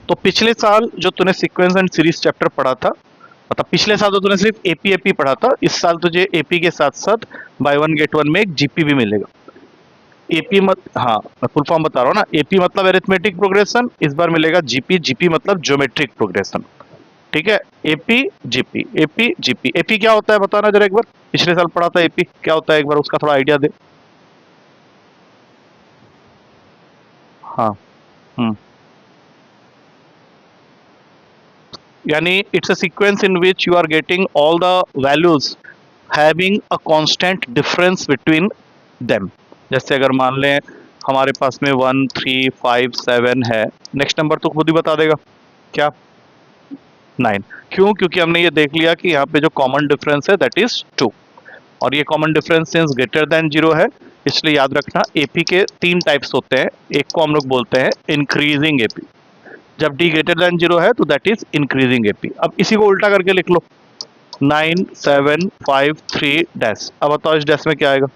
तो पिछले साल जो तूने सीक्वेंस एंड सीरीज चैप्टर पढ़ा था, मतलब पिछले साल तो तूने सिर्फ एपी एपी पढ़ा था, इस साल तुझे एपी के साथ साथ बाय वन गेट वन में एक जीपी भी मिलेगा। एपी मत हाँ, मैं फुल फॉर्म बता रहा हूँ ना, एपी मतलब एरिथमेटिक प्रोग्रेशन, इस बार मिलेगा जीपी, जीपी मतलब ज्योमेट्रिक प्रोग्रेशन। ठीक है, AP GP, AP GP. AP क्या होता है बताना जरा एक बार, पिछले साल पढ़ा था एपी क्या होता है, एक बार उसका थोड़ा आइडिया दे। हाँ। हम्म। यानी it's a sequence in which you are getting all the values having a constant difference between them. जैसे अगर मान लें हमारे पास में 1 3 5 7 है, नेक्स्ट नंबर तो खुद ही बता देगा क्या, 9। क्यों? क्योंकि हमने ये देख लिया कि यहाँ पे जो कॉमन डिफरेंस है दैट इज 2, और ये common difference since greater than 0 है, इसलिए याद रखना एपी के 3 टाइप्स होते हैं। एक को हम लोग बोलते हैं इंक्रीजिंग एपी, जब डी ग्रेटर देन 0 है तो दैट इज इंक्रीजिंग एपी। अब इसी को उल्टा करके लिख लो, 9 7 5 3 डैश। अब बताओ इस डैश में क्या आएगा,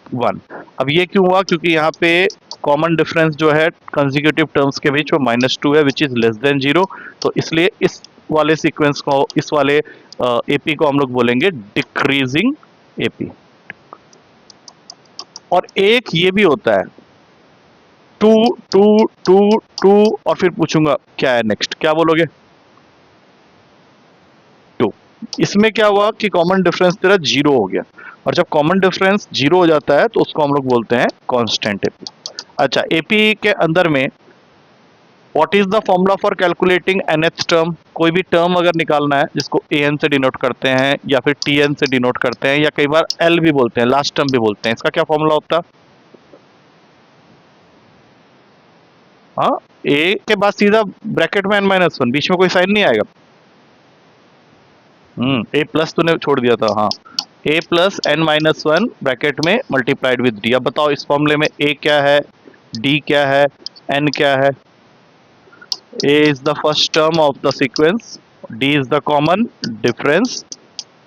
1। अब ये क्यों हुआ? क्योंकि यहाँ पे कॉमन डिफरेंस जो है कंसेक्यूटिव टर्म्स के बीच वो -2 है विच इज लेस देन 0, तो इसलिए इस वाले सीक्वेंस को, इस वाले एपी को हम लोग बोलेंगे डिक्रीजिंग एपी। और एक ये भी होता है 2 2 2 2, और फिर पूछूंगा क्या है नेक्स्ट, क्या बोलोगे? 2। इसमें क्या हुआ कि कॉमन डिफरेंस तेरा 0 हो गया, और जब कॉमन डिफरेंस 0 हो जाता है तो उसको हम लोग बोलते हैं कांस्टेंट एपी। अच्छा, एपी के अंदर में what is the formula for calculating nth term? कोई भी टर्म अगर निकालना है जिसको an से डिनोट करते हैं या फिर tn से डिनोट करते हैं या कई बार l भी बोलते हैं, लास्ट टर्म भी बोलते हैं, इसका क्या फॉर्मूला होता है? हाँ, ए के बाद सीधा ब्रैकेट में n-1, बीच में कोई साइन नहीं आएगा। ए प्लस तूने छोड़ दिया था, हाँ, ए प्लस n-1 ब्रैकेट में मल्टीप्लाइड विद डी। अब बताओ इस फॉर्मूले में ए क्या है, डी क्या है, एन क्या है? A is the first term of the sequence, d is the common difference,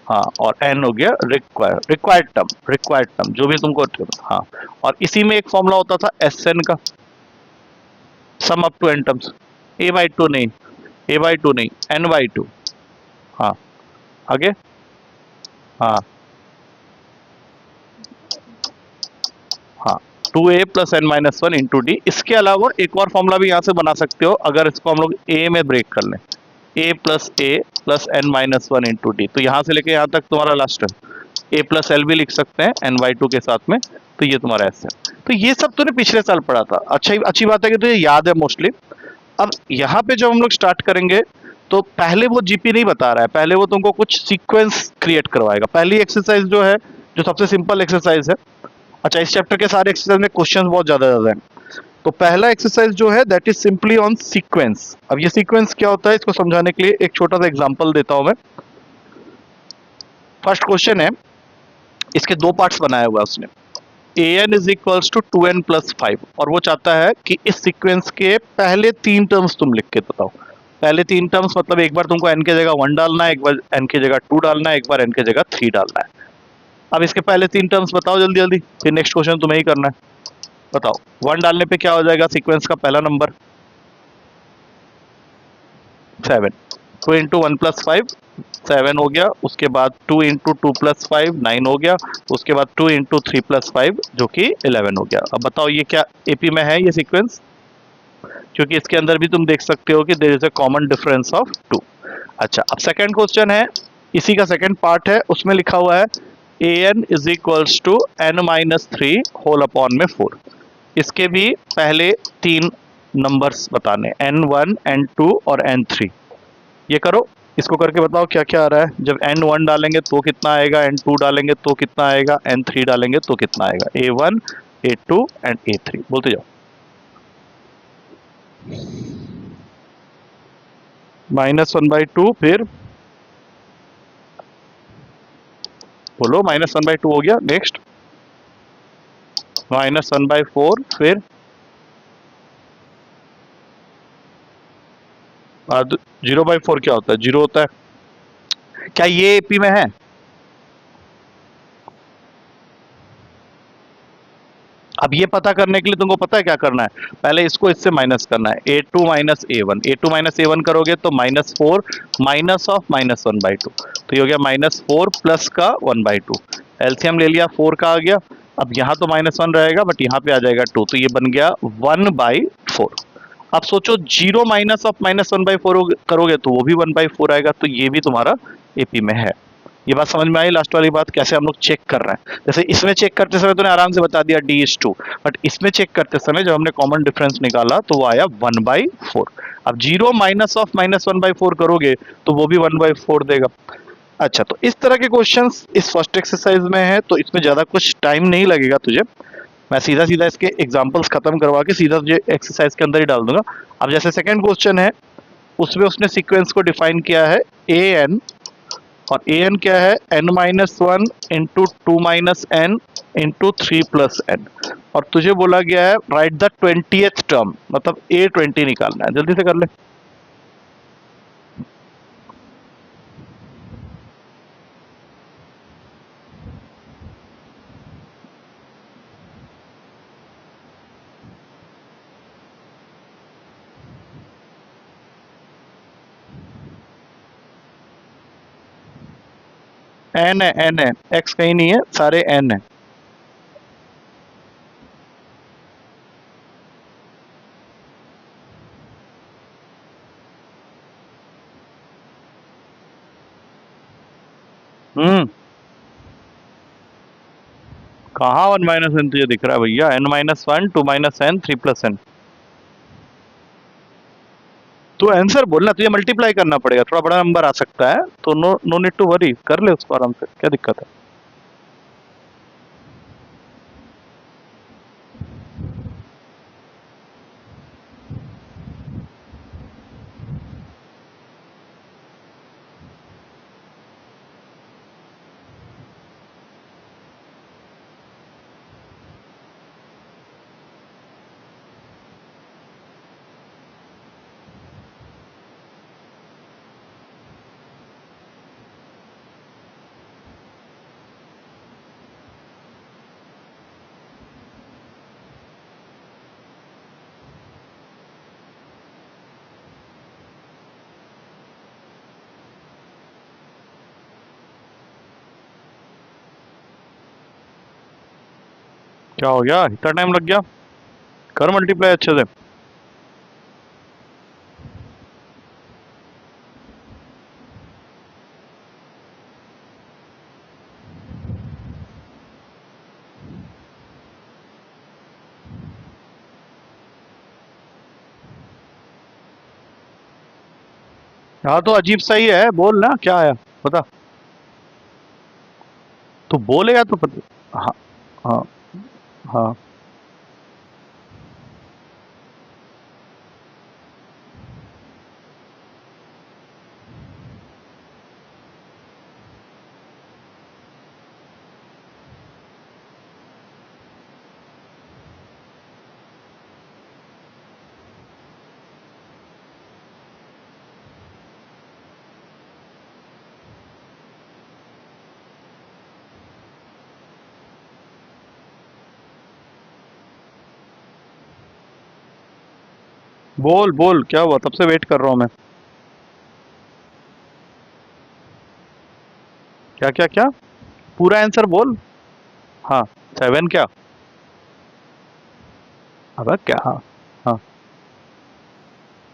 हाँ, और एन हो गया रिक्वायर्ड टर्म जो भी तुमको, हाँ। और इसी में एक फॉर्मूला होता था एस एन का, sum up to N terms. a/2 नहीं, a/2 नहीं, n/2। हाँ, आगे, हाँ हाँ, 2a plus n-1 into D. इसके अलावा एक और फॉर्मूला भी यहाँ से बना सकते हो, अगर इसको हम लोग a में ब्रेक कर लें, a plus n-1 into D, तो यहाँ से लेके यहाँ तक तुम्हारा लास्ट है, a प्लस एल भी लिख सकते हैं n/2 के साथ में, तो ये तुम्हारा ऐसे है। तो ये सब तूने पिछले साल पढ़ा था, अच्छा अच्छी बात है कि तुझे याद है मोस्टली। अब यहाँ पे जब हम लोग स्टार्ट करेंगे तो पहले वो जीपी नहीं बता रहा है, पहले वो तुमको कुछ सीक्वेंस क्रिएट करवाएगा। पहली एक्सरसाइज जो है, जो सबसे सिंपल एक्सरसाइज है, अच्छा इस चैप्टर के सारे एक्सरसाइज में क्वेश्चन बहुत ज्यादा हैं, तो पहला एक्सरसाइज जो है that is simply on sequence. अब ये सीक्वेंस क्या होता है इसको समझाने के लिए एक छोटा सा एग्जांपल देता हूं मैं। फर्स्ट क्वेश्चन है, इसके 2 पार्ट्स बनाया हुआ है उसने, a N is equals to 2n+5, और वो चाहता है कि इस सीक्वेंस के पहले 3 टर्म्स तुम लिख के बताओ। पहले 3 टर्म्स मतलब एक बार तुमको एन के जगह 1 डालना है, एक बार एन के जगह 2 डालना है, एक बार एन के जगह 3 डालना है। अब इसके पहले 3 टर्म्स बताओ जल्दी जल्दी, फिर नेक्स्ट क्वेश्चन तुम्हें ही करना है। बताओ, 1 डालने पे क्या हो जाएगा सीक्वेंस का पहला नंबर, 7। 2 × 1 + 5 7 हो गया, उसके बाद 2 × 2 + 5 9 हो गया, उसके बाद 2 × 3 + 5 जो कि 11 हो गया। अब बताओ ये क्या एपी में है ये सीक्वेंस? क्योंकि इसके अंदर भी तुम देख सकते हो कि there is a common difference of 2। अच्छा, अब सेकंड क्वेश्चन है, इसी का सेकंड पार्ट है, उसमें लिखा हुआ है a N is equals to n-3 whole upon में 4। इसके भी पहले 3 नंबर्स बताने, n1 n2 और n3। ये करो, इसको करके बताओ क्या क्या आ रहा है। जब n1 डालेंगे तो कितना आएगा, n2 डालेंगे तो कितना आएगा, n3 डालेंगे तो कितना आएगा, a1 a2 एंड a3, बोलते जाओ। -1/2, फिर बोलो, -1/2 हो गया, नेक्स्ट -1/4, फिर 0/4 क्या होता है, 0 होता है। क्या ये एपी में है? अब ये पता करने के लिए तुमको पता है क्या करना है, पहले इसको इससे माइनस करना है, a2 minus a1, a2 minus a1 करोगे तो -4 माइनस ऑफ -1/2, तो ये हो गया -4 प्लस का 1/2, एलसीएम ले लिया 4 का आ गया। अब यहाँ तो -1 रहेगा बट यहाँ पे आ जाएगा 2, तो ये बन गया 1/4। अब सोचो 0 माइनस ऑफ -1/4 करोगे तो वो भी 1/4 आएगा, तो ये भी तुम्हारा एपी में है। ये बात समझ में आई लास्ट वाली बात, कैसे हम लोग चेक कर रहे हैं। जैसे इसमें चेक करते समय तूने आराम से बता दिया D/2, बट इसमें चेक करते समय जब हमने कॉमन डिफरेंस निकाला तो वो आया 1/4। अब 0 माइनस ऑफ -1/4 करोगे तो वो भी 1/4 देगा। अच्छा, तो इस तरह के क्वेश्चंस इस फर्स्ट एक्सरसाइज में है, तो इसमें ज्यादा कुछ टाइम नहीं लगेगा तुझे, मैं सीधा सीधा इसके एग्जांपल्स खत्म करवा के सीधा तुझे एक्सरसाइज के अंदर ही डाल दूंगा। अब जैसे सेकंड क्वेश्चन है, उसमें उसने सीक्वेंस को डिफाइन किया है an, और an क्या है, n-1 into 2-n into 3+n, और तुझे बोला गया है राइट द 20th टर्म, मतलब a20 निकालना है। जल्दी से कर ले। n है, n है, x कहीं नहीं है, सारे n है। कहाँ 1-n तुझे दिख रहा है भैया, n-1 2-n 3+n। तो आंसर बोलना, तुझे मल्टीप्लाई करना पड़ेगा, थोड़ा बड़ा नंबर आ सकता है, तो नो नीड टू वरी, कर ले उसको आराम से, क्या दिक्कत है। क्या हो गया, इतना टाइम लग गया, कर मल्टीप्लाई अच्छे से। हाँ तो अजीब सा ही है, बोल ना क्या आया, बता। तो बोलेगा तो पता। हाँ हाँ हाँ। बोल बोल, क्या हुआ, तब से वेट कर रहा हूँ मैं। क्या क्या क्या, पूरा आंसर बोल। हाँ, 7 क्या, अब क्या, हाँ हाँ,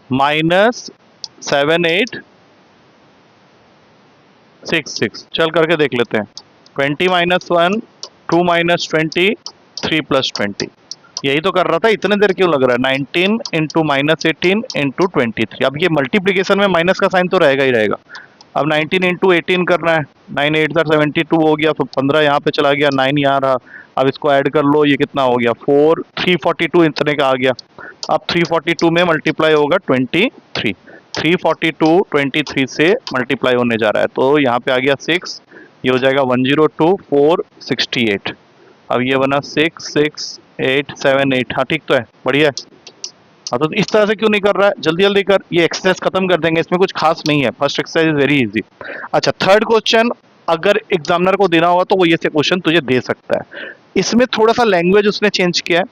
-7 8 6 6, चल करके देख लेते हैं। 20-1 2-20 3+20, यही तो कर रहा था, इतने देर क्यों लग रहा है। 19 इंटू -18 इंटू 23, अब ये मल्टीप्लीकेशन में माइनस का साइन तो रहेगा ही रहेगा। अब 19 इंटू 18 करना है, 9 8 72 हो गया, फिर 15 यहाँ पे चला गया, 9 यहाँ रहा। अब इसको ऐड कर लो, ये कितना हो गया 4 342 इतने का आ गया। अब 342 में मल्टीप्लाई होगा 23, 342 23 से मल्टीप्लाई होने जा रहा है, तो यहाँ पे आ गया 6, ये हो जाएगा 102 4 68। अब ये बना 6 6 8 7 8, हाँ ठीक तो है, बढ़िया है। हाँ तो इस तरह से क्यों नहीं कर रहा है, जल्दी जल्दी कर, ये एक्सरसाइज खत्म कर देंगे, इसमें कुछ खास नहीं है, first exercise is very easy. अच्छा, थर्ड क्वेश्चन अगर एग्जामिनर को देना होगा तो वो ये से क्वेश्चन तुझे दे सकता है। इसमें थोड़ा सा लैंग्वेज उसने चेंज किया है।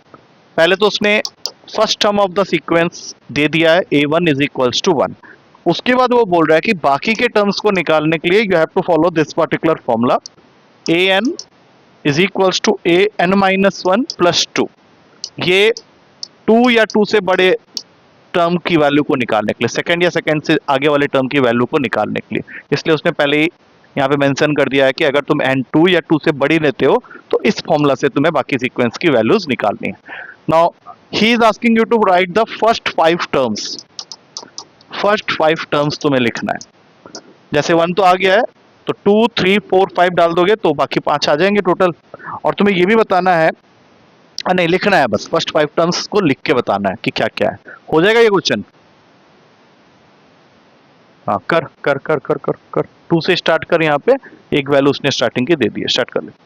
पहले तो उसने first term of the sequence दे दिया है a1 इज इक्वल्स टू 1। उसके बाद वो बोल रहा है कि बाकी के टर्म्स को निकालने के लिए you have to follow this particular formula, an is equals to an-1 plus 2। ये 2 या 2 से बड़े टर्म की वैल्यू को निकालने के लिए, सेकंड या सेकंड से आगे वाले टर्म की वैल्यू को निकालने के लिए, इसलिए उसने पहले ही यहाँ पे मेंशन कर दिया है कि अगर तुम n2 या 2 से बड़ी लेते हो तो इस फॉर्मूला से तुम्हें बाकी सीक्वेंस की वैल्यूज निकालनी है। Now he is asking you to write the first 5 terms. First 5 terms तुम्हें लिखना है। जैसे 1 तो आ गया है, तो 2 3 4 5 डाल दोगे तो बाकी 5 आ जाएंगे टोटल। और तुम्हें ये भी बताना है, नहीं लिखना है, बस फर्स्ट 5 टर्म्स को लिख के बताना है कि क्या क्या है। हो जाएगा ये क्वेश्चन? हाँ, कर कर कर कर कर कर 2 से स्टार्ट कर। यहाँ पे एक वैल्यू उसने स्टार्टिंग की दे दी है, स्टार्ट कर ले।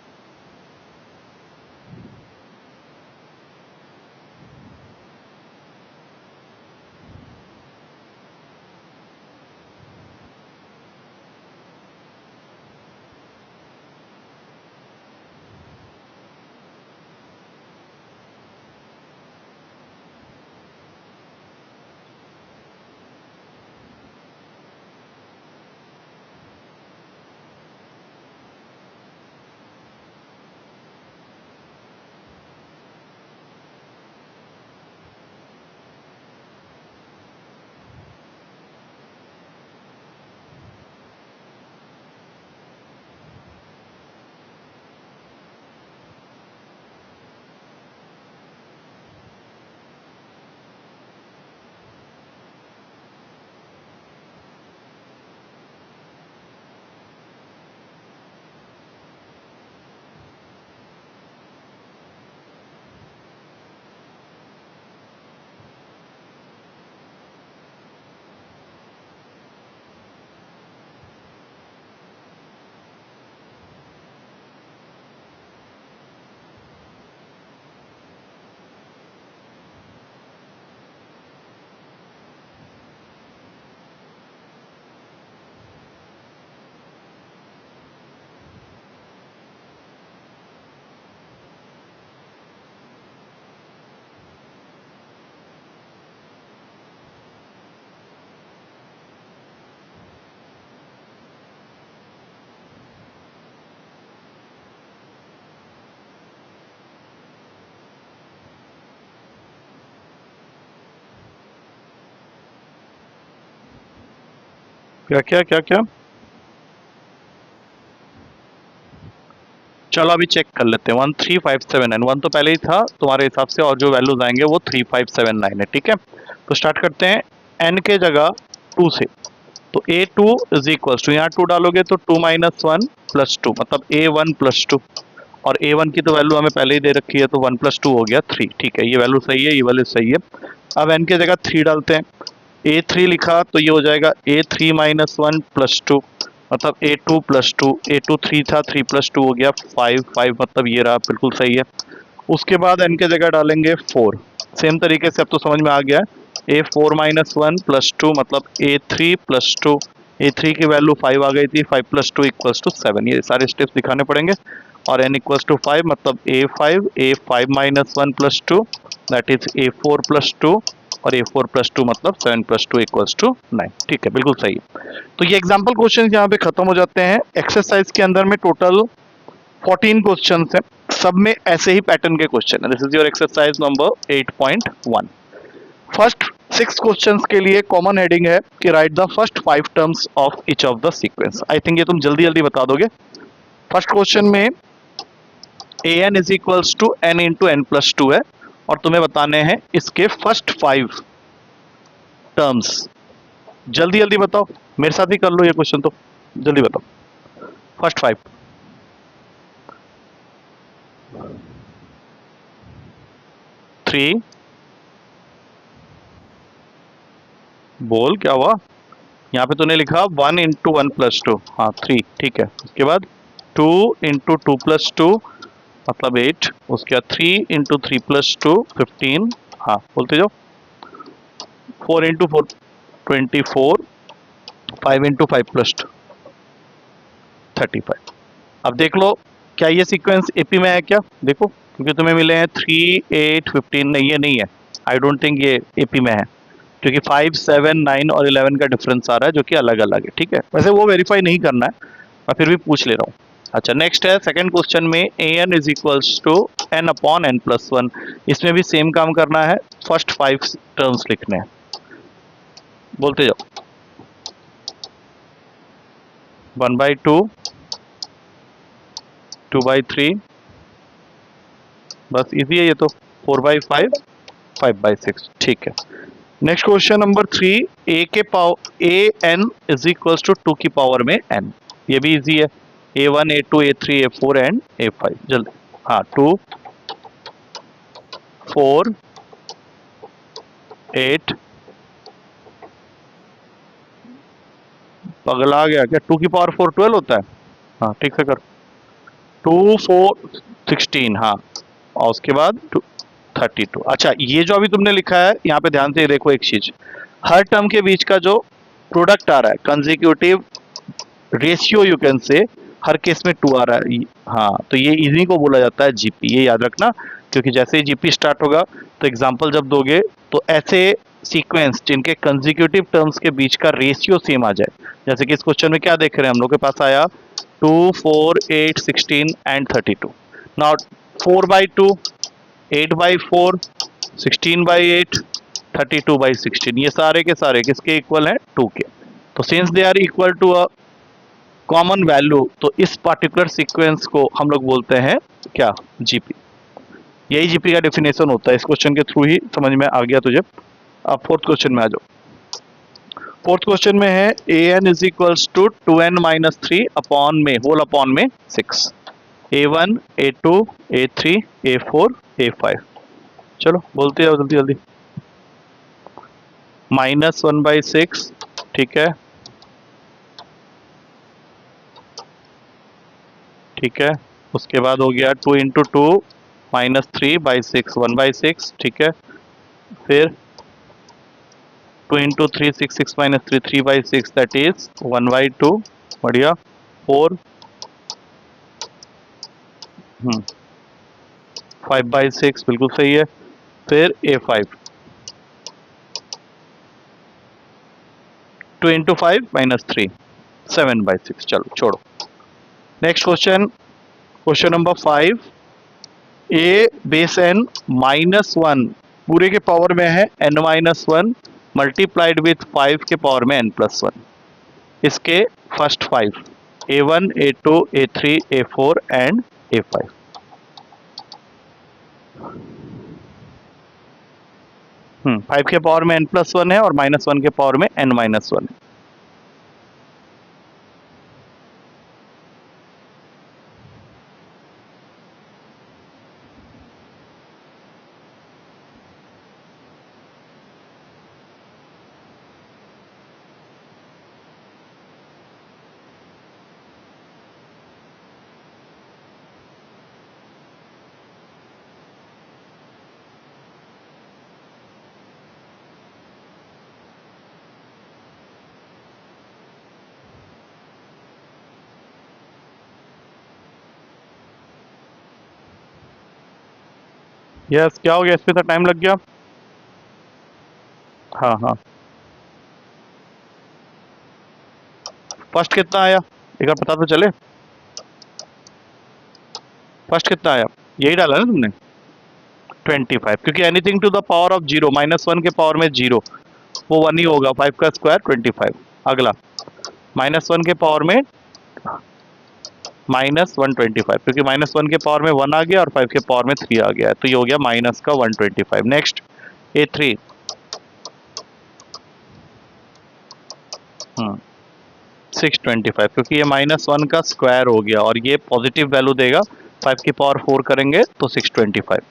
क्या क्या क्या क्या? चलो अभी चेक कर लेते हैं। 13579, 1 तो पहले ही था तुम्हारे हिसाब से, और जो वैल्यूज आएंगे वो 3579 है। ठीक है, तो स्टार्ट करते हैं n के जगह 2 से। तो a2 इज इक्वल टू, यहाँ 2 डालोगे तो 2 माइनस 1 प्लस 2, मतलब a1 प्लस 2। और a1 की तो वैल्यू हमें पहले ही दे रखी है, तो 1 प्लस 2 हो गया 3। ठीक है, ये वैल्यू सही है, ये वैल्यू सही है। अब n के जगह 3 डालते हैं। a3 लिखा तो ये हो जाएगा a3 माइनस 1 प्लस 2, मतलब a2 प्लस 2। a2 3 था, 3 प्लस 2 हो गया 5, 5 मतलब ये रहा, बिल्कुल सही है। उसके बाद n के जगह डालेंगे 4। सेम तरीके से अब तो समझ में आ गया है। a4 माइनस 1 प्लस 2, मतलब a3 प्लस 2। a3 की वैल्यू 5 आ गई थी, 5 प्लस 2 इक्वल्स टू 7। ये सारे स्टेप्स दिखाने पड़ेंगे। और n इक्वल्स टू 5, मतलब a5 minus 1 plus 2, that is a4 plus 2। और a4 प्लस 2 मतलब 7 प्लस 2 इक्वल्स टू 9। ठीक है, बिल्कुल सही है। तो ये एग्जाम्पल क्वेश्चन यहाँ पे खत्म हो जाते हैं। एक्सरसाइज के अंदर में टोटल 14 क्वेश्चन हैं, सब में ऐसे ही पैटर्न के क्वेश्चन है। This is your exercise number 8.1। First 6 questions के लिए कॉमन हेडिंग है कि write the first 5 terms of each of the sequence. I think ये तुम जल्दी जल्दी बता दोगे। फर्स्ट क्वेश्चन में an is equals to n into N plus 2 है, और तुम्हें बताने हैं इसके फर्स्ट 5 टर्म्स। जल्दी जल्दी बताओ, मेरे साथ ही कर लो ये क्वेश्चन, तो जल्दी बताओ फर्स्ट 5। 3, बोल क्या हुआ? यहाँ पे तूने लिखा 1 इंटू 1 प्लस 2, हाँ 3, ठीक है। उसके बाद 2 इंटू 2 प्लस 2 मतलब 8। उसके बाद 3 इंटू 3 प्लस 2 15, हाँ बोलते जाओ। 4 इंटू 4 24, 5 इंटू 5 प्लस 2 35। अब देख लो क्या ये सीक्वेंस एपी में है क्या? देखो, क्योंकि तुम्हें मिले हैं 3, 8, 15, नहीं ये नहीं है, आई डोंट थिंक ये एपी में है, क्योंकि 5, 7, 9 और 11 का डिफरेंस आ रहा है जो कि अलग अलग है, ठीक है। वैसे वो वेरीफाई नहीं करना है, मैं फिर भी पूछ ले रहा हूँ। अच्छा, नेक्स्ट है सेकंड क्वेश्चन में a N is equals to n upon n plus one. इसमें भी सेम काम करना है, फर्स्ट 5 टर्म्स लिखने हैं, बोलते जाओ। 1/2, 2/3, बस इजी है ये तो, 4/5, 5/6, ठीक है। नेक्स्ट क्वेश्चन नंबर 3, ए के power A N is equals to 2 की पावर में एन, ये भी इजी है, A1, A2, A3, A4 and A5, जल्दी। हाँ, 2, 4, 8, पगला गया क्या? 2 की पावर 4 12 होता है? हाँ ठीक से कर, 2, 4, 16, हाँ, और उसके बाद 32। अच्छा, ये जो अभी तुमने लिखा है यहाँ पे ध्यान से देखो एक चीज, हर टर्म के बीच का जो प्रोडक्ट आ रहा है, consecutive ratio you can say, her case में 2 आ रहा है। हाँ, तो ये इन्हीं को बोला जाता है जीपी, ये याद रखना, क्योंकि जैसे ही जीपी स्टार्ट होगा तो एग्जांपल जब दोगे तो ऐसे सीक्वेंस जिनके कंसेक्यूटिव टर्म्स के बीच का रेशियो सेम आ जाए, जैसे कि इस क्वेश्चन में क्या देख रहे हैं हम लोग के पास आया 2, 4, 8, 16 एंड 32। नाउ 4/2, 8/4, 16/8, 32/16, ये सारे के सारे किसके इक्वल हैं? 2 के। तो since they are equal to a common value, तो इस पर्टिकुलर सीक्वेंस को हम लोग बोलते हैं क्या? जीपी। यही जीपी का डेफिनेशन होता है, इस क्वेश्चन के थ्रू ही समझ में आ गया तुझे। अब फोर्थ क्वेश्चन में आ जाओ। फोर्थ क्वेश्चन में है a N is equals to 2n-3 upon में होल अपॉन में 6, A1, A2, A3, A4, A5। चलो बोलते जाओ जल्दी जल्दी। -1/6, ठीक है, ठीक है। उसके बाद हो गया 2 × 2 -3/6, 1/6, ठीक है। फिर 2 × 3 6, 6 - 3 3/6, दैट इज 1/2, बढ़िया। 4, 5/6, बिल्कुल सही है। फिर A5, 2 × 5 - 3, 7/6। चलो छोड़ो। नेक्स्ट क्वेश्चन, क्वेश्चन नंबर 5, ए बेस एन -1 पूरे के पावर में है n-1 मल्टीप्लाइड विथ 5 के पावर में n+1। इसके first 5, A1, A2, A3, A4 and A5। 5 के पावर में n+1 है और -1 के पावर में n-1 है। यस, क्या हो गया? इस पे तो टाइम लग गया। हाँ हाँ, फर्स्ट कितना आया एक बार पता तो चले। फर्स्ट कितना आया? यही डाला ना तुमने, 25, क्योंकि anything to the power of 0, -1 के पावर में 0, वो 1 ही होगा, 5 का स्क्वायर 25। अगला -1 के पावर में -125, क्योंकि -1 के पावर में 1 आ गया और 5 के पावर में 3 आ गया, तो ये हो गया -125। नेक्स्ट A3, 625, क्योंकि ये -1 का स्क्वायर हो गया और ये पॉजिटिव वैल्यू देगा, 5 की पावर 4 करेंगे तो 625।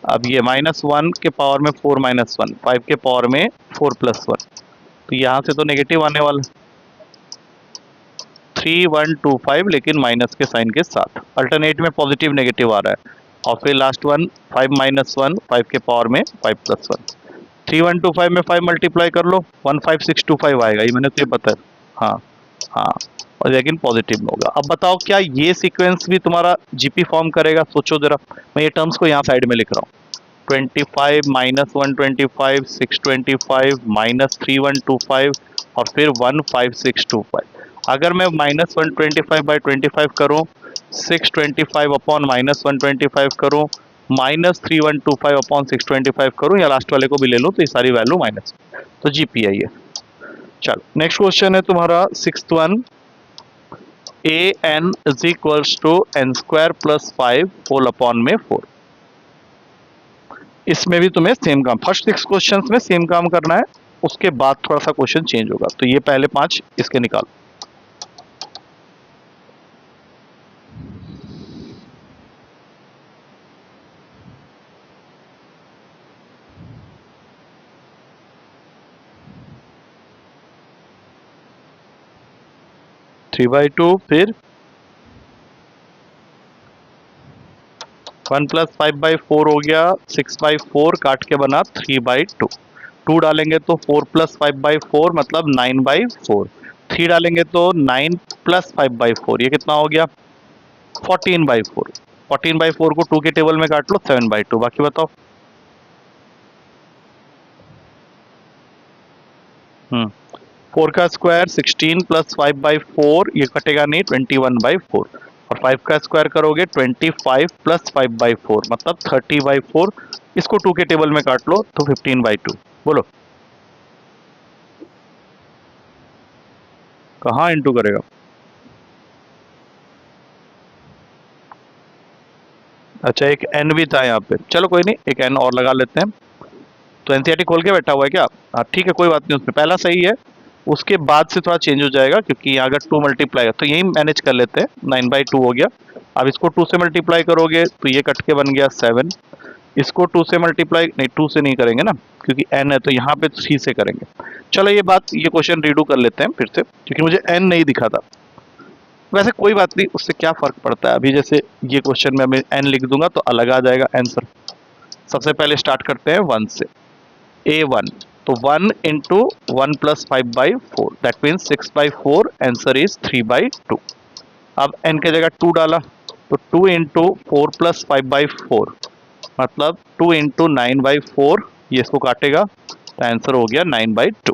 अब ये -1 के पावर में 4 - 1, 5 के पावर में 4 + 1, तो यहाँ से तो नेगेटिव आने वाला, 3125, लेकिन माइनस के साइन के साथ, अल्टरनेट में पॉजिटिव नेगेटिव आ रहा है। और फिर लास्ट वन 5 - 1, 5 के पावर में 5 + 1, 3125 में 5 मल्टीप्लाई कर लो, 15625 आएगा, ये मैंने तो ये पता है। हाँ हाँ, और लेकिन पॉजिटिव में होगा। अब बताओ क्या ये सीक्वेंस भी तुम्हारा जीपी फॉर्म करेगा? सोचो जरा, मैं ये टर्म्स को यहाँ साइड में लिख रहा हूँ। 25 माइनस 125 625 माइनस 3125 और फिर 15625। अगर मैं माइनस 125 बाई 25 करूँ, 625 अपॉन माइनस 125 करूँ, माइनस 3125 अपॉन 625 करूँ, या लास्ट वाले को भी ले लूँ, तो ये सारी वैल्यू माइनस, तो जीपी आई है। चलो नेक्स्ट क्वेश्चन है तुम्हारा sixth one, A N is equals to N square plus 5 whole upon में 4। इसमें भी तुम्हें सेम काम, फर्स्ट 6 क्वेश्चंस में सेम काम करना है, उसके बाद थोड़ा सा क्वेश्चन चेंज होगा। तो ये पहले 5 इसके निकालो। थ्री बाई टू, फिर 1 प्लस 5 बाई 4 हो गया, 6 बाई 4 काट के बना 3 बाई 2। 2 डालेंगे तो 4 प्लस 5 बाई 4 मतलब 9 बाई 4। 3 डालेंगे तो 9 प्लस 5 बाई 4, ये कितना हो गया? 14 बाई 4। 14 बाई 4 को 2 के टेबल में काट लो, 7 बाई 2। बाकी बताओ। 4 का स्क्वायर 16 प्लस 5 बाई 4, ये कटेगा नहीं, 21 बाई 4। और 5 का स्क्वायर करोगे 25 प्लस 5 बाई 4 मतलब 30 बाई 4। इसको 2 के टेबल में काट लो तो 15 बाई 2। बोलो कहाँ इंटू करेगा? अच्छा एक एन भी था यहाँ पे, चलो कोई नहीं, एक एन और लगा लेते हैं। तो एनसीईआरटी खोल के बैठा हुआ है क्या? हाँ ठीक है, कोई बात नहीं, उसमें पहला सही है, उसके बाद से थोड़ा चेंज हो जाएगा, क्योंकि यहाँ अगर 2 मल्टीप्लाई है तो यही मैनेज कर लेते हैं। 9 बाई 2 हो गया। अब इसको 2 से मल्टीप्लाई करोगे तो ये कट के बन गया 7। इसको 2 से मल्टीप्लाई नहीं, 2 से नहीं करेंगे ना, क्योंकि एन है, तो यहाँ पे 3 से करेंगे। चलो ये क्वेश्चन रीडू कर लेते हैं फिर से, क्योंकि मुझे एन नहीं दिखा था। वैसे कोई बात नहीं, उससे क्या फर्क पड़ता है। अभी जैसे ये क्वेश्चन में मैं एन लिख दूंगा तो अलग आ जाएगा आंसर। सबसे पहले स्टार्ट करते हैं 1 से। A1, तो 1 into 1 plus 5 by 4, that means 6 by 4, answer is 3 by 2। अब n के जगह 2 डाला तो 2 इंटू 4 प्लस 5 बाई 4 मतलब 2 इंटू 9 बाई 4, ये इसको काटेगा तो आंसर हो गया 9 बाई 2।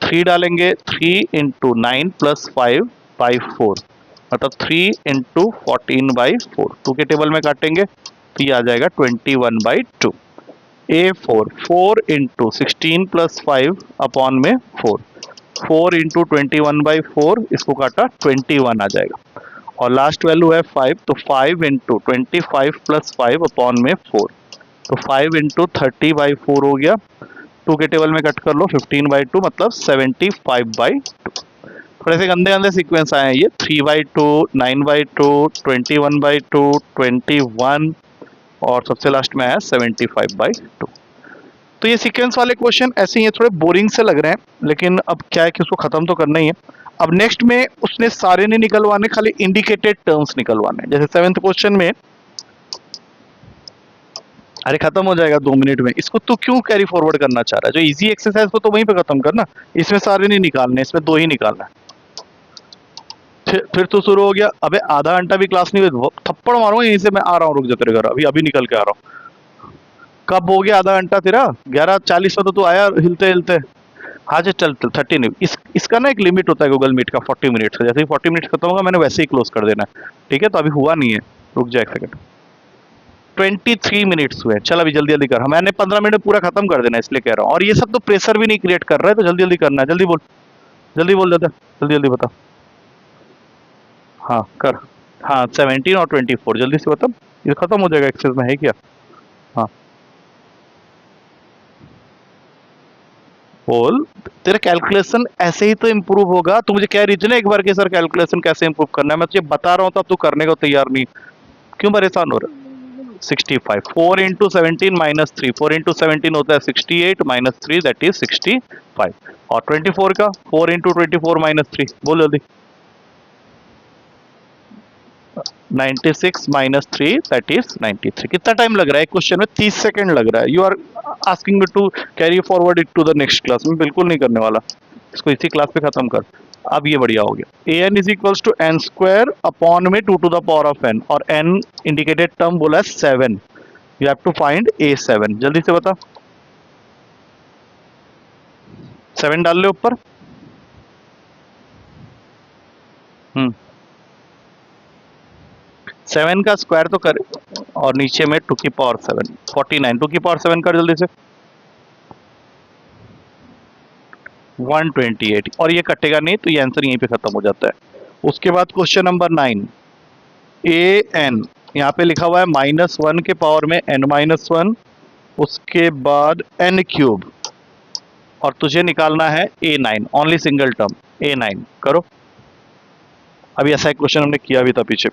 3 डालेंगे, 3 इंटू 9 प्लस 5 बाई 4 मतलब 3 इंटू 14 बाई 4। 2 के टेबल में काटेंगे तो ये आ जाएगा 21 by 2। A4, 4 into 16 plus 5 upon में 4, 4 इंटू 21 बाई 4, इसको काटा 21 आ जाएगा। और लास्ट वैल्यू है 5, तो 5 इंटू 25 प्लस 5 अपॉन में 4, तो 5 इंटू 30 बाई 4 हो गया। 2 के टेबल में कट कर लो, 15 बाई 2 मतलब 75 बाई 2। थोड़े से गंदे गंदे सीक्वेंस आए हैं ये, 3 बाई 2, 9 बाई 2, 21 बाई 2, 21 और सबसे लास्ट में आया 75 बाई 2। तो ये सीक्वेंस वाले क्वेश्चन ऐसे ही हैं, थोड़े बोरिंग से लग रहे हैं, लेकिन अब क्या है कि उसको खत्म तो करना ही है। अब नेक्स्ट में उसने सारे नहीं निकलवाने, खाली इंडिकेटेड टर्म्स निकलवाने। जैसे 7th क्वेश्चन में, अरे खत्म हो जाएगा 2 मिनट में, इसको तू क्यों कैरी फॉरवर्ड करना चाह रहा है? जो इजी एक्सरसाइज को तो वहीं पे खत्म करना, इसमें सारे नहीं निकालने, इसमें 2 ही निकालना है। फिर तो शुरू हो गया, अबे आधा घंटा भी क्लास नहीं हुई, थप्पड़ मारूंगा यहीं से, मैं आ रहा हूँ, रुक जा तेरे घर, अभी अभी निकल के आ रहा हूँ। कब हो गया आधा घंटा तेरा? 11:40 में तो तू आया हिलते हिलते। हाँ जी चल 30 इसका ना एक लिमिट होता है गूगल मीट का 40 मिनट का। जैसे ही 40 मिनट खत्म होगा मैंने वैसे ही क्लोज कर देना है, ठीक है? तो अभी हुआ नहीं है, रुक जा एक सेकंड। 23 मिनट्स हुए, चल अभी जल्दी जल्दी कर। मैंने 15 मिनट पूरा खत्म कर देना इसलिए कह रहा हूँ। और ये सब तो प्रेशर भी नहीं क्रिएट कर रहा है, तो जल्दी जल्दी करना है। जल्दी बोल, जल्दी बोल देता, जल्दी जल्दी बता। हाँ कर, हाँ 17 और 24 जल्दी से बता, ये खत्म हो जाएगा। एक्सेस में है क्या? हाँ बोल। तेरा कैलकुलेशन ऐसे ही तो इम्प्रूव होगा। तू मुझे कह रही थी ना एक बार कि सर कैलकुलेशन कैसे इम्प्रूव करना है, मैं तुझे बता रहा हूँ तब तू करने को तैयार नहीं, क्यों परेशान हो रहा है? 65, 4 इंटू 17 माइनस 3, 4 इंटू 17 होता है 68 माइनस 3 दैट इज 65। और 24 का 4 इंटू 24 माइनस 3, बोल जल्दी। 96 माइनस 3 दैट इज 93। कितना टाइम लग रहा है क्वेश्चन में? 30 सेकंड लग रहा है। You are asking me to carry forward it to the next class. मैं बिल्कुल नहीं करने वाला, इसको इसी क्लास पे खत्म कर। अब ये बढ़िया हो गया। A N is equals to N square upon में 2 to the power of n, और एन इंडिकेटेड टर्म बोला है 7। You have to find A7। जल्दी से बता। 7 डाल ले ऊपर। 7 का स्क्वायर तो कर, और नीचे में 2 की पावर 7, 49। 2 की पावर 7 कर जल्दी से, 128। और ये कटेगा नहीं, तो ये आंसर यहीं पे खत्म हो जाता है। उसके बाद क्वेश्चन नंबर 9, ए एन यहाँ पे लिखा हुआ है -1 के पावर में n-1, उसके बाद n क्यूब, और तुझे निकालना है A9, only single term A9 करो। अभी ऐसा एक क्वेश्चन हमने किया भी था पीछे।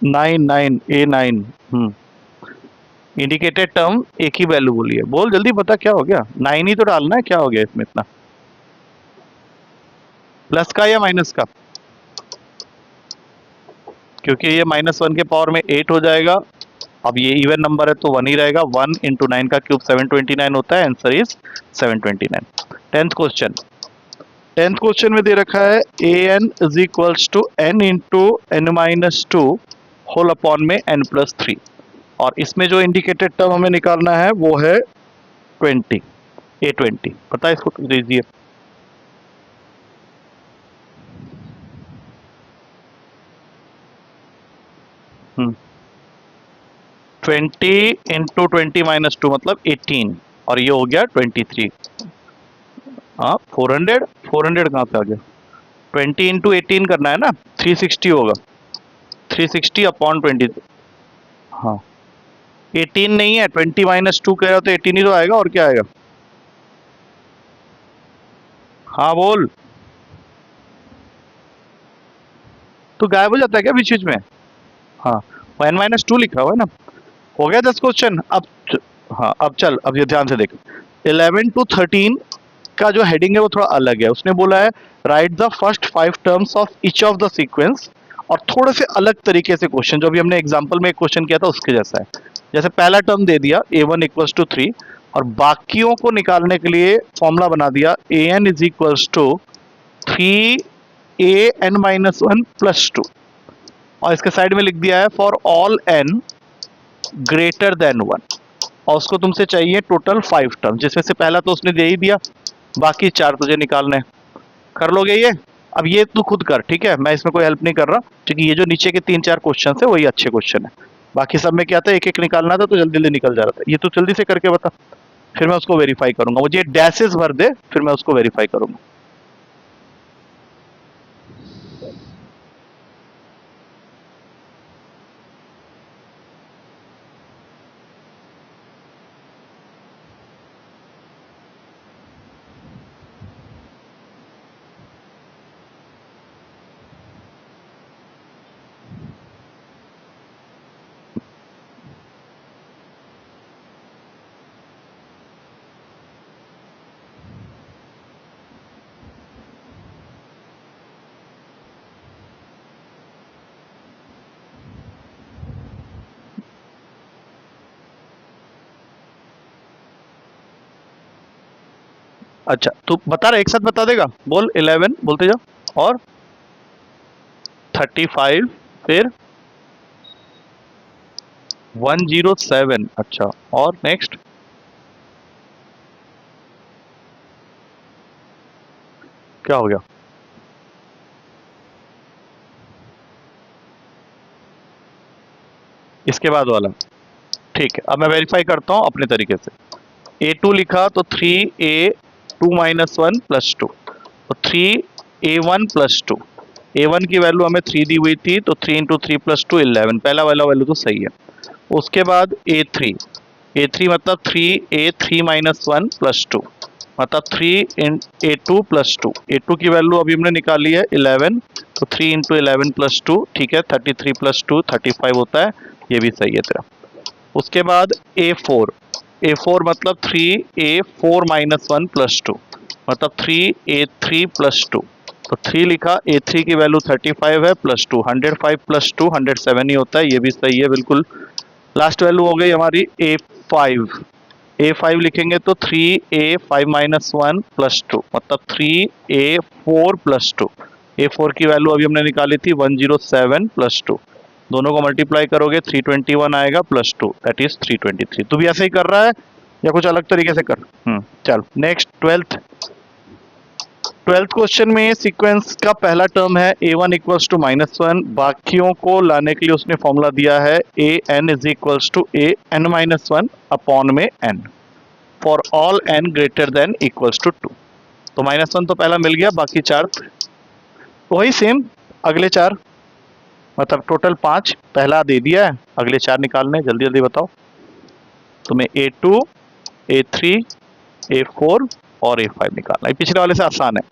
A9। इंडिकेटेड टर्म एक ही वैल्यू बोली है, बोल जल्दी बता क्या हो गया। 9 ही तो डालना है, क्या हो गया इसमें इतना, प्लस का या माइनस का? क्योंकि ये -1 के पावर में 8 हो जाएगा। अब ये इवन नंबर है तो 1 ही रहेगा। 1 इंटू 9 का क्यूब 729 होता है, आंसर इज 729। 10th क्वेश्चन में दे रखा है a N is equals to n into n-2 whole upon में n+3, और इसमें जो इंडिकेटेड टर्म हमें निकालना है वो है 20, A20। पता है इसको दीजिए। हम्म 20 इंटू 20-2 मतलब 18, और ये हो गया 23। हाँ 400 कहाँ से आ गया? 20 इंटू 18 करना है ना, 360 होगा। 360 अपॉन 20। हाँ 18 नहीं है, 20-2 कह रहा तो 18 ही तो आएगा, और क्या आएगा? हाँ बोल। तो गायब हो जाता है क्या बीच बीच में? हाँ 1-2 लिखा हुआ है ना। हो गया 10 क्वेश्चन। अब हाँ अब चल, अब ये ध्यान से देख। 11 to 13 का जो हेडिंग है वो थोड़ा अलग है। उसने बोला है right the first 5 terms of each of the sequence, और थोड़े से अलग तरीके से क्वेश्चन, जो भी हमने एग्जांपल में एक क्वेश्चन किया था उसके जैसा है। जैसे पहला टर्म दे दिया A1 इक्वल्स टू 3, और बाकियों को निकालने के लिए फॉर्मूला बना दिया AN is equals to 3AN-1 plus 2, और इसके साइड में लिख दिया है for all n greater than 1, और उसको तुमसे चाहिए टोटल 5 टर्म, जिसमें से पहला तो उसने दे ही दिया, बाकी 4 तुझे निकालने हैं। कर लोगे ये? अब ये तू खुद कर, ठीक है, मैं इसमें कोई हेल्प नहीं कर रहा, क्योंकि ये जो नीचे के 3-4 क्वेश्चन है वही अच्छे क्वेश्चन है। बाकी सब में क्या था, एक एक निकालना था तो जल्दी जल्दी निकल जा रहा था। ये तू जल्दी से करके बता, फिर मैं उसको वेरीफाई करूंगा। मुझे डैशेस भर दे, फिर मैं उसको वेरीफाई करूंगा। अच्छा तू बता रहा, एक साथ बता देगा, बोल। 11 बोलते जा, और 35, फिर 107। अच्छा, और नेक्स्ट क्या हो गया? इसके बाद वाला, ठीक है। अब मैं वेरीफाई करता हूं अपने तरीके से। A2 लिखा तो 3A2-1 प्लस 2, तो 3A1 प्लस 2। A1 की वैल्यू हमें 3 दी हुई थी, तो 3 इंटू 3 प्लस 2 11, पहला वाला वैल्यू तो सही है। उसके बाद A3 मतलब 3A3-1 प्लस 2, मतलब 3 इन A2 प्लस 2। A2 की वैल्यू अभी हमने निकाली है 11, तो 3 इंटू 11 प्लस 2, ठीक है, 33 प्लस 2 35 होता है, ये भी सही है तेरा। उसके बाद A4 मतलब 3A4-1 प्लस 2, मतलब 3A3 प्लस 2, तो 3 लिखा, A3 की वैल्यू 35 है, प्लस 2, 105 प्लस 2 107 ही होता है, ये भी सही है बिल्कुल। लास्ट वैल्यू हो गई हमारी A5। A5 लिखेंगे तो 3A5 माइनस 1 प्लस 2, मतलब 3A4 प्लस 2। A4 की वैल्यू अभी हमने निकाली थी 107 प्लस 2, दोनों को मल्टीप्लाई करोगे 321 आएगा प्लस 2, दैट इज 323। तू भी ऐसे ही कर रहा है या कुछ अलग तरीके से कर? चल नेक्स्ट, ट्वेल्थ क्वेश्चन में सीक्वेंस का पहला टर्म है a1 इक्वल्स टू -1, बाकियों को लाने के लिए उसने फॉर्मूला दिया है an is equals to an minus 1 upon में n for all n greater than equals to 2। तो -1 तो पहला मिल गया, बाकी 4 वही सेम, अगले 4 मतलब टोटल 5 पहला दे दिया है, अगले 4 निकालने, जल्दी जल्दी बताओ। तुम्हें A2, A3, A4 और A5 निकालना है, पिछले वाले से आसान है।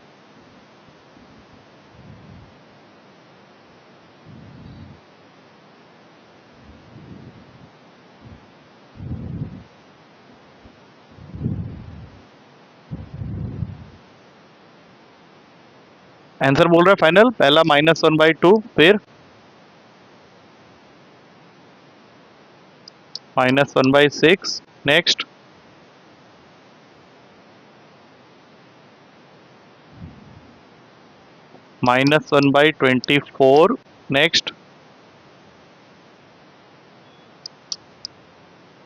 आंसर बोल रहा है फाइनल, पहला -1/2, फिर -1/6, नेक्स्ट -1/24, नेक्स्ट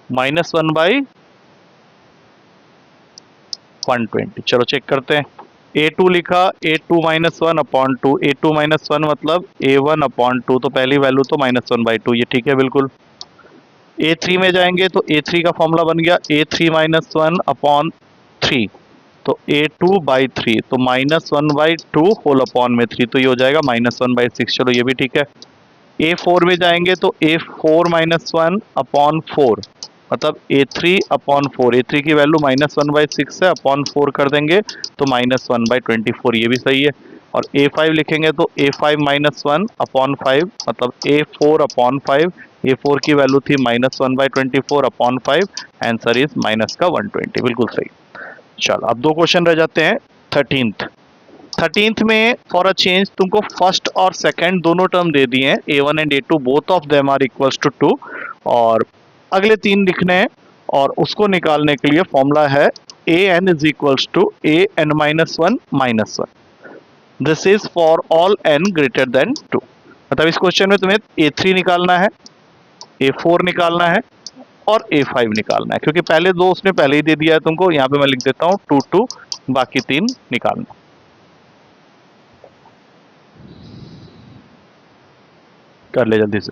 -1/120। चलो चेक करते हैं। A2 लिखा, A2 -1 अपॉन 2, A2 -1 मतलब A1 अपॉन 2, तो पहली वैल्यू तो -1/2, ये ठीक है बिल्कुल। A3 में जाएंगे तो A3 का फॉर्मूला बन गया A3 -1 अपॉन 3, तो A2/3, तो -1/2 होल अपॉन में 3, तो ये हो जाएगा -1/6। चलो ये भी ठीक है। A4 में जाएंगे तो A4 -1 अपॉन 4, मतलब A3 अपॉन 4, A3 की वैल्यू -1/6 है, अपॉन 4 कर देंगे तो -1/24, ये भी सही है। और A5 लिखेंगे तो A5 -1 अपॉन 5, मतलब A4 अपॉन 5, A4 की वैल्यू थी -1/24 अपॉन 5, आंसर इज -120, बिल्कुल सही। चलो अब 2 क्वेश्चन रह जाते हैं। 13th में फॉर अ चेंज तुमको फर्स्ट और सेकंड दोनों टर्म दे दिए हैं, A1 and A2 both of them are equals to 2, और अगले 3 लिखने हैं, और उसको निकालने के लिए फॉर्मूला है an is equals to an minus 1 minus 1, this is for all n greater than 2। मतलब इस क्वेश्चन में तुम्हें A3 निकालना है, A4 निकालना है और A5 निकालना है, क्योंकि पहले दो उसने पहले ही दे दिया है तुमको। यहाँ पे मैं लिख देता हूँ 2 2, बाकी 3 निकालना। कर ले जल्दी से।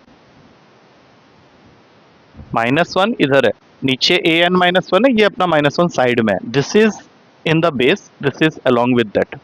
-1 इधर है, नीचे an -1 है, ये अपना -1 साइड में है, this is in the base, this is along with that.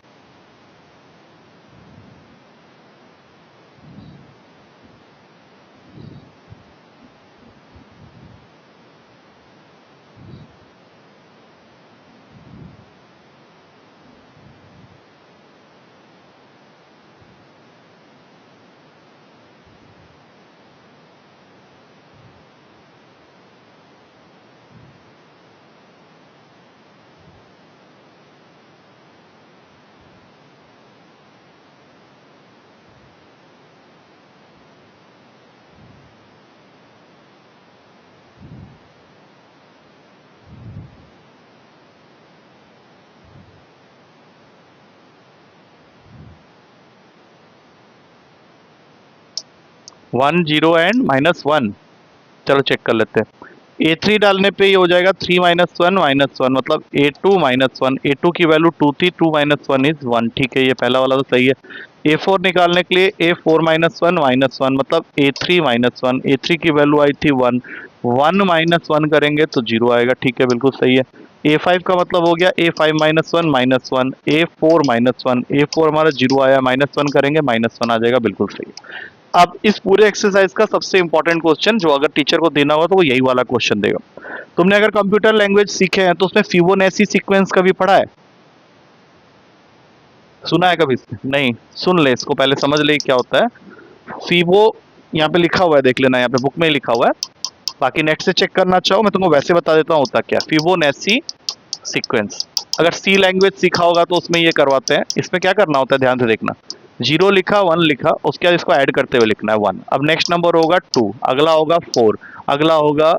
One zero and -1, चलो चेक कर लेते हैं। A3 डालने पे ये हो जाएगा 3 -1 -1, मतलब A2 -1, A2 की वैल्यू 2 थी, 2 -1 इज 1, ठीक है, ये पहला वाला तो सही है। A4 निकालने के लिए A4 -1 -1, मतलब A3 -1, A3 की वैल्यू आई थी 1, 1 -1 करेंगे तो 0 आएगा, ठीक है, बिल्कुल सही है। A5 का मतलब हो गया A5 -1 -1, A4 -1, A4 हमारा 0 आया, -1 करेंगे -1 आ जाएगा, बिल्कुल सही है। अब इस पूरे एक्सरसाइज का सबसे इंपॉर्टेंट क्वेश्चन जो अगर टीचर को देना होगा तो वो यही वाला क्वेश्चन देगा। तुमने अगर कंप्यूटर लैंग्वेज सीखे हैं तो उसमें फिबोनाची सीक्वेंस कभी पढ़ा है? सुना है कभी? नहीं, सुन ले, इसको पहले समझ ले क्या होता है। फिबो यहाँ पे लिखा हुआ है, देख लेना, यहाँ पे बुक में ही लिखा हुआ है, बाकी नेट से चेक करना चाहो, मैं तुमको वैसे बता देता हूँ होता क्या। फिबोनाची सीक्वेंस, अगर सी लैंग्वेज सीखा होगा तो उसमें ये करवाते हैं। इसमें क्या करना होता है, ध्यान से देखना, 0 लिखा 1 लिखा, उसके बाद इसको ऐड करते हुए लिखना है 1। अब नेक्स्ट नंबर होगा 2, अगला होगा 4, अगला होगा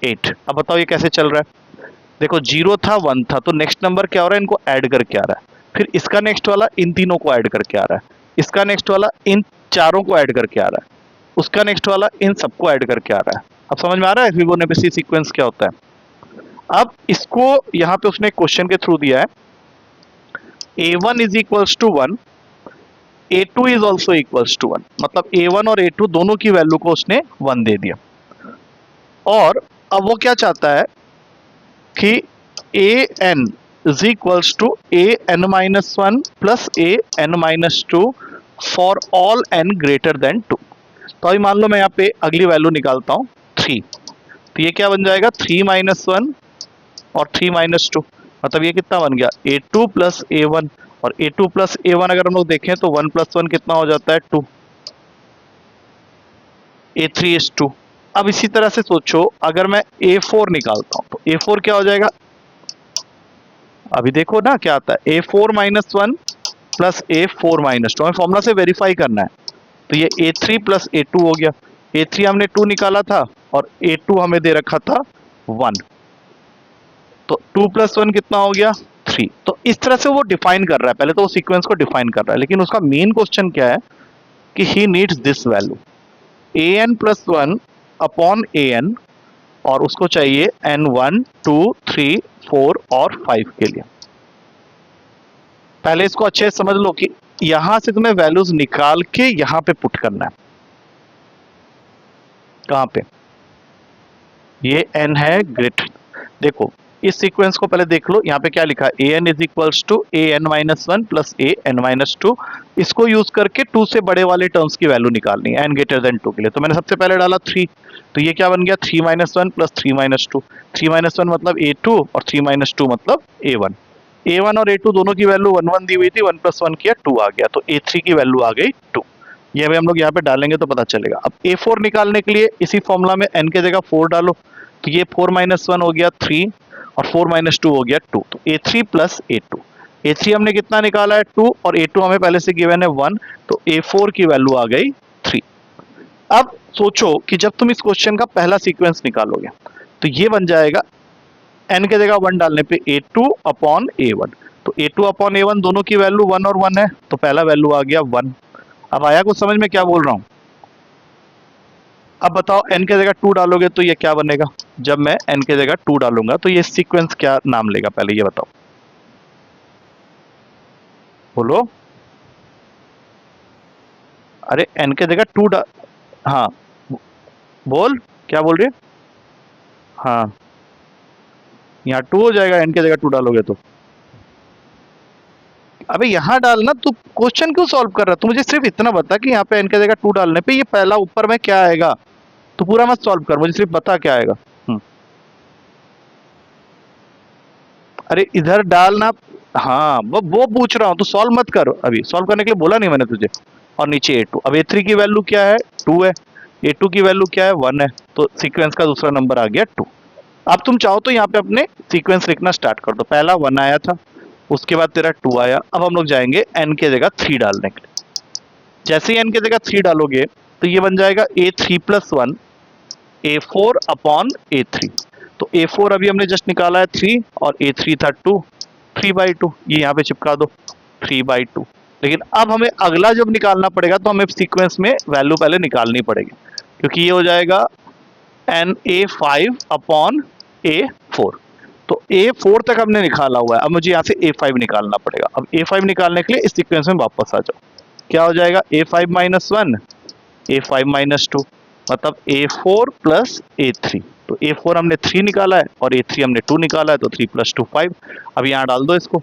8। अब बताओ ये कैसे चल रहा है। देखो 0 था 1 था, तो नेक्स्ट नंबर क्या हो रहा है, इनको ऐड करके आ रहा है। फिर इसका नेक्स्ट वाला इन तीनों को ऐड करके आ रहा है, इसका नेक्स्ट वाला इन चारों को ऐड करके आ रहा है, उसका नेक्स्ट वाला इन सबको ऐड करके आ रहा है। अब समझ में आ रहा है फिबोनाची सीक्वेंस क्या होता है। अब इसको यहां पे उसने क्वेश्चन के थ्रू दिया है, a1 is equals to 1, a2 is also equals to 1, मतलब a1 और a2 दोनों की वैल्यू को उसने 1 दे दिया। और अब वो क्या चाहता है कि an is equals to an minus 1 plus an minus 2 for all n greater than 2। तो अभी मान लो मैं यहाँ पे अगली वैल्यू निकालता हूं 3, तो ये क्या बन जाएगा 3 माइनस 1 और 3 माइनस 2, मतलब ये कितना बन गया a2 प्लस a1, और a2 प्लस a1 अगर हम लोग देखें तो 1 प्लस 1 कितना हो जाता है 2, a3 इज 2। अब इसी तरह से सोचो अगर मैं a4 निकालता हूं तो a4 क्या हो जाएगा, अभी देखो ना क्या आता है, a4 minus 1 plus a4 minus 2, हमें फॉर्मूला से वेरीफाई करना है। तो ये a3 प्लस a2 हो गया, a3 हमने 2 निकाला था और a2 हमें दे रखा था 1, तो 2 प्लस 1 कितना हो गया 3। तो इस तरह से वो डिफाइन कर रहा है, पहले तो वो सीक्वेंस को डिफाइन कर रहा है, लेकिन उसका मेन क्वेश्चन क्या है कि he needs this value an plus 1 upon an, और उसको चाहिए n1 2 3 4 और 5 के लिए। पहले इसको अच्छे से समझ लो कि यहां से तुम्हें वैल्यूज निकाल के यहां पे पुट करना है। कहां पे, ये n है ग्रेटर, देखो इस सीक्वेंस को पहले देख लो, यहाँ पे क्या लिखा है an is equals to an minus 1 plus an minus 2। इसको यूज करके 2 से बड़े वाले टर्म्स की वैल्यू निकालनी है n ग्रेटर देन 2 के लिए। तो मैंने सबसे पहले डाला 3, तो ये क्या बन गया 3 माइनस 1 प्लस 3 माइनस 2, 3 माइनस 1 मतलब a2 और 3 माइनस 2 मतलब a1। a1 और a2 दोनों की वैल्यू 1 1 दी हुई थी, 1 प्लस 1 किया 2 आ गया, तो a3 की वैल्यू आ गई 2। ये अभी हम लोग यहाँ पे डालेंगे तो पता चलेगा। अब a4 निकालने के लिए इसी फॉर्मूला में n के जगह 4 डालो, तो ये 4 माइनस 1 हो गया 3 और 4 माइनस 2 हो गया 2, तो a3 प्लस a2। a3 हमने कितना निकाला है 2 और a2 हमें पहले से गिवन है 1, तो a4 की वैल्यू आ गई 3। अब सोचो कि जब तुम इस क्वेश्चन का पहला सीक्वेंस निकालोगे तो ये बन जाएगा n के जगह 1 डालने पे a2 अपॉन a1, तो a2 अपॉन a1 दोनों की वैल्यू 1 और 1 है, तो पहला वैल्यू आ गया 1। अब आया कुछ समझ में क्या बोल रहा हूं। अब बताओ n के जगह 2 डालोगे तो ये क्या बनेगा, जब मैं n के जगह 2 डालूंगा तो ये सीक्वेंस क्या नाम लेगा, पहले ये बताओ, बोलो। अरे n के जगह 2 हाँ बोल, क्या बोल रहे, हाँ यहाँ 2 हो जाएगा n के जगह 2 डालोगे तो। अबे यहाँ डालना, तू क्वेश्चन क्यों सॉल्व कर रहा है, तू मुझे सिर्फ इतना बता कि यहाँ पे n के जगह 2 डालने पे ये पहला ऊपर में क्या आएगा, तो पूरा मत सॉल्व कर, मुझे सिर्फ बता क्या आएगा। अरे इधर डालना, हाँ वो पूछ रहा हूँ, तो सॉल्व मत कर, अभी सॉल्व करने के लिए बोला नहीं मैंने तुझे। और नीचे a2, अब a3 की वैल्यू क्या है 2 है, a2 की वैल्यू क्या है 1 है, तो सीक्वेंस का दूसरा नंबर आ गया 2। अब तुम चाहो तो यहाँ पे अपने सीक्वेंस लिखना स्टार्ट कर दो, पहला 1 आया था, उसके बाद तेरा 2 आया, अब हम लोग जाएंगे n के जगह 3 डालने के लिए। जैसे ही n के जगह 3 डालोगे तो ये बन जाएगा a3 plus 1 a4 upon a3, तो a4 अभी हमने जस्ट निकाला है 3 और a3 था 2, 3/2, ये यहाँ पे चिपका दो 3/2। लेकिन अब हमें अगला जब निकालना पड़ेगा तो हमें सीक्वेंस में वैल्यू पहले निकालनी पड़ेगी, क्योंकि ये हो जाएगा na5 अपॉन a4, तो a4 तक हमने निकाला हुआ है, अब मुझे यहाँ से a5 निकालना पड़ेगा। अब a5 निकालने के लिए इस सीक्वेंस में वापस आ जाओ, क्या हो जाएगा a5 माइनस 1 a5 माइनस 2, मतलब a4 प्लस a3, तो a4 हमने 3 निकाला है और a3 हमने 2 निकाला है, तो 3 प्लस 2 5। अब यहाँ डाल दो इसको,